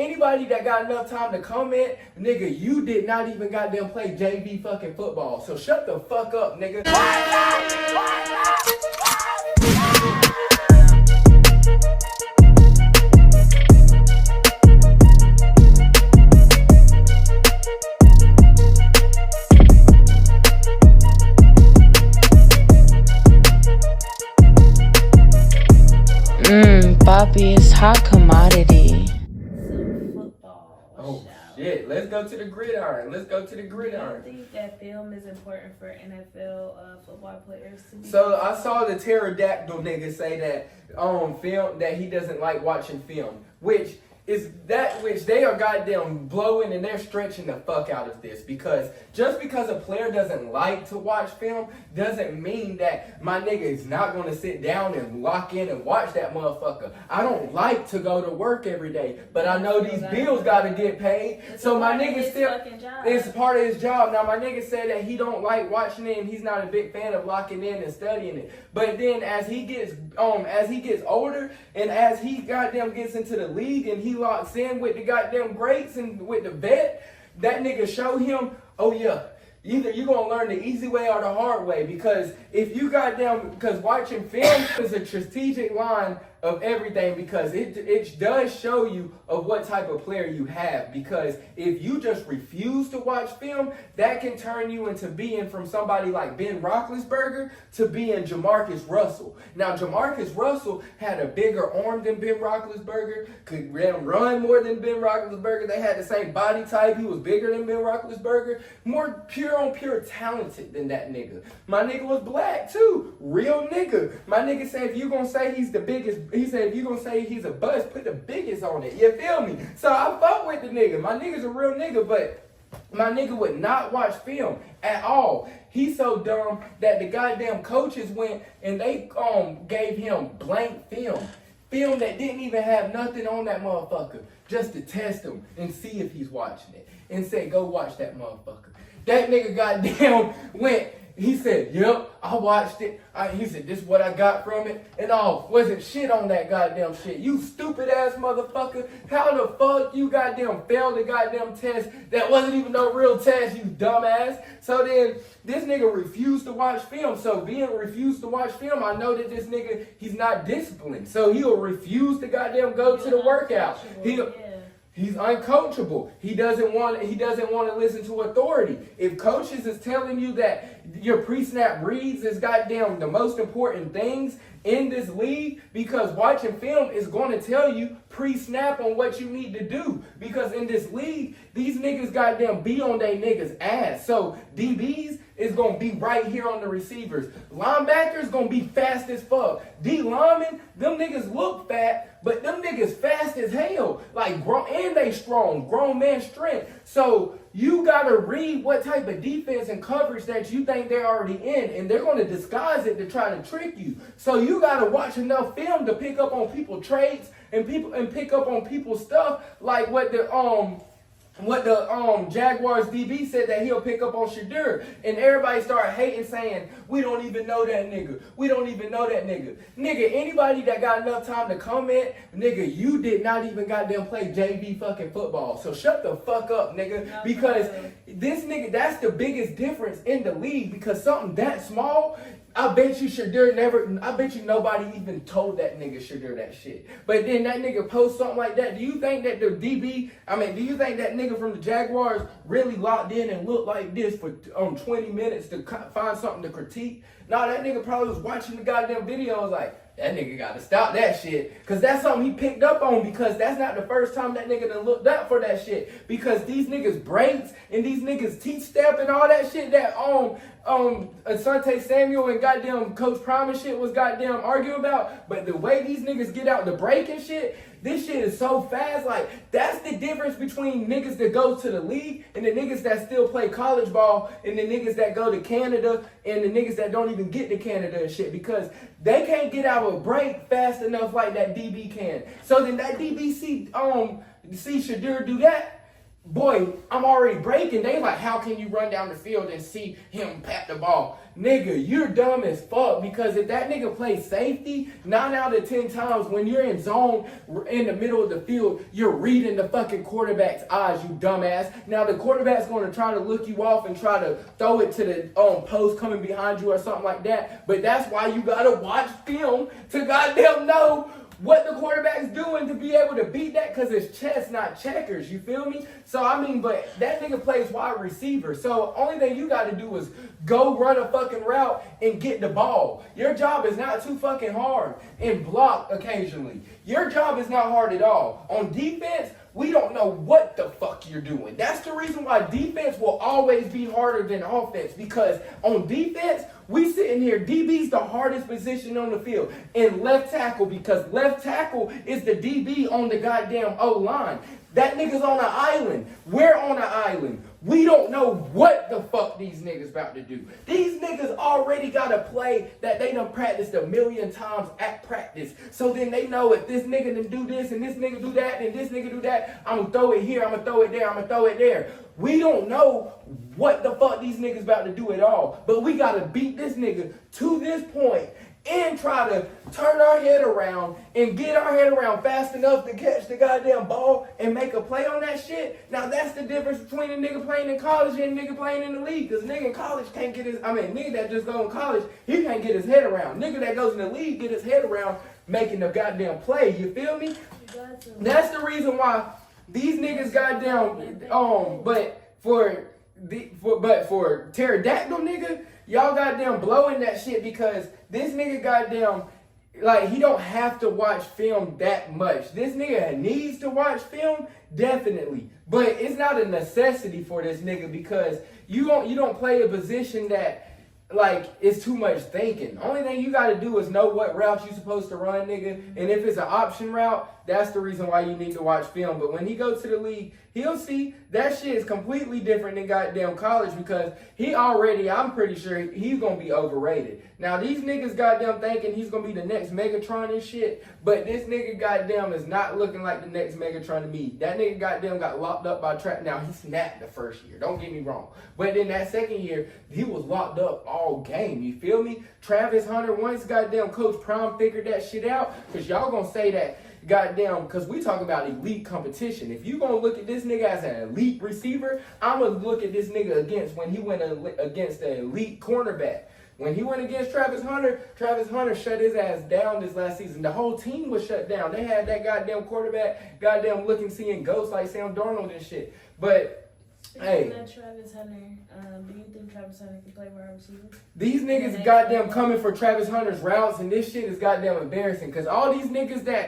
anybody that got enough time to comment, nigga, you did not even goddamn play JV fucking football. So shut the fuck up, nigga. Poppy is hot commodity. Some football. Oh shit! Let's go to the gridiron. Let's go to the gridiron. I think that film is important for NFL football players to be. So I saw the pterodactyl nigga say that on film that he doesn't like watching film, which they are goddamn blowing and they're stretching the fuck out of this, because just because a player doesn't like to watch film doesn't mean that my nigga is not going to sit down and lock in and watch that motherfucker. I don't like to go to work every day, but I know these bills got to get paid. So my nigga still, it's part of his job. Now my nigga said that he don't like watching it and he's not a big fan of locking in and studying it. But then as he gets older and as he goddamn gets into the league and he locks in with the goddamn greats and with the vet, that nigga show him, oh yeah, either you're gonna learn the easy way or the hard way. Because if you because watching film is a strategic line of everything, because it does show you of what type of player you have. Because if you just refuse to watch film, that can turn you into being from somebody like Ben Roethlisberger to being Jamarcus Russell. Now Jamarcus Russell had a bigger arm than Ben Roethlisberger, could run more than Ben Roethlisberger. They had the same body type. He was bigger than Ben Roethlisberger, more pure talented than that nigga. My nigga was black too, real nigga. My nigga said if you gonna say he's the biggest, he said if you gonna say he's a bust, put the biggest on it. You feel me? So I fuck with the nigga. My nigga's a real nigga, but my nigga would not watch film at all. He's so dumb that the goddamn coaches went and they gave him blank film that didn't even have nothing on that motherfucker, just to test him and see if he's watching it, and said go watch that motherfucker. That nigga goddamn went. He said, yep, I watched it. He said, this is what I got from it. And all, wasn't shit on that goddamn shit. You stupid ass motherfucker. How the fuck you goddamn failed the goddamn test that wasn't even no real test, you dumbass? So then, this nigga refused to watch film. So being refused to watch film, I know that this nigga, he's not disciplined. So he'll refuse to goddamn go to the workout. He's uncoachable. He doesn't want to listen to authority. If coaches is telling you that your pre-snap reads is goddamn the most important things in this league, because watching film is going to tell you pre-snap on what you need to do. Because in this league, these niggas goddamn be on they niggas ass. So DBs is going to be right here on the receivers. Linebackers going to be fast as fuck. D linemen, them niggas look fat, but them niggas fast as hell. Like, and they strong, grown man strength. So you got to read what type of defense and coverage that you think they're already in, and they're going to disguise it to try to trick you. So you got to watch enough film to pick up on people's traits and pick up on people's stuff, like what the Jaguars DB said that he'll pick up on Shedeur. And everybody started hating, saying, we don't even know that nigga. We don't even know that nigga. Nigga, anybody that got enough time to comment, nigga, you did not even goddamn play JV fucking football. So shut the fuck up, nigga. Because this nigga, that's the biggest difference in the league. Because something that small, I bet you nobody even told that nigga Shedeur that shit. But then that nigga post something like that. Do you think that do you think that nigga from the Jaguars really locked in and looked like this for 20 minutes to find something to critique? No, that nigga probably was watching the goddamn videos like, that nigga got to stop that shit. Because that's something he picked up on, because that's not the first time that nigga done looked up for that shit. Because these niggas breaks and these niggas teach step and all that shit that Asante Samuel and goddamn Coach Prime and shit was goddamn arguing about. But the way these niggas get out the break and shit, this shit is so fast. Like, that's the difference between niggas that go to the league and the niggas that still play college ball and the niggas that go to Canada and the niggas that don't even get to Canada and shit, because they can't get out a break fast enough like that DB can. So then that DB see Shedeur do that, boy, I'm already breaking. They like, how can you run down the field and see him pat the ball? Nigga, you're dumb as fuck, because if that nigga plays safety, 9 out of 10 times when you're in zone in the middle of the field, you're reading the fucking quarterback's eyes, you dumbass. Now the quarterback's going to try to look you off and try to throw it to the post coming behind you or something like that. But that's why you gotta watch film to goddamn know what the quarterback's doing to be able to beat that, because it's chess, not checkers. You feel me? So, I mean, but that nigga plays wide receiver. So, only thing you got to do is go run a fucking route and get the ball. Your job is not too fucking hard, and block occasionally. Your job is not hard at all. On defense, we don't know what the fuck you're doing. That's the reason why defense will always be harder than offense, because on defense, we sitting here, DB's the hardest position on the field, and left tackle, because left tackle is the DB on the goddamn O-line. That nigga's on an island. We're on an island. We don't know what the fuck these niggas about to do. These niggas already got a play that they done practiced 1,000,000 times at practice. So then they know if this nigga done do this and this nigga do that and this nigga do that, I'm gonna throw it here, I'm gonna throw it there, I'm gonna throw it there. We don't know what the fuck these niggas about to do at all. But we gotta beat this nigga to this point and try to turn our head around and get our head around fast enough to catch the goddamn ball and make a play on that shit. Now that's the difference between a nigga playing in college and a nigga playing in the league. Because nigga in college can't get nigga that just go in college, he can't get his head around. Nigga that goes in the league get his head around making the goddamn play. You feel me? That's the reason why these niggas goddamn but for pterodactyl nigga, y'all goddamn blowing that shit, because this nigga goddamn, like, he don't have to watch film that much. This nigga needs to watch film, definitely. But it's not a necessity for this nigga, because you don't play a position that, like, it's too much thinking. Only thing you gotta do is know what route you supposed to run, nigga. And if it's an option route, that's the reason why you need to watch film. But when he goes to the league, he'll see that shit is completely different than goddamn college, because I'm pretty sure he's gonna be overrated. Now these niggas goddamn thinking he's gonna be the next Megatron and shit, but this nigga goddamn is not looking like the next Megatron to me. That nigga goddamn got locked up by trap. Now he snapped the first year, don't get me wrong. But then that second year, he was locked up all game, you feel me? Travis Hunter, once goddamn Coach Prime figured that shit out, because y'all gonna say that goddamn, because we talk about elite competition. If you gonna look at this nigga as an elite receiver, I'm gonna look at this nigga against when he went against the elite cornerback. When he went against Travis Hunter shut his ass down this last season. The whole team was shut down. They had that goddamn quarterback goddamn looking, seeing ghosts like Sam Darnold and shit. But hey, Travis Hunter, do you think Travis Hunter can play wide receiver? These niggas goddamn coming for Travis Hunter's routes, and this shit is goddamn embarrassing, because all these niggas that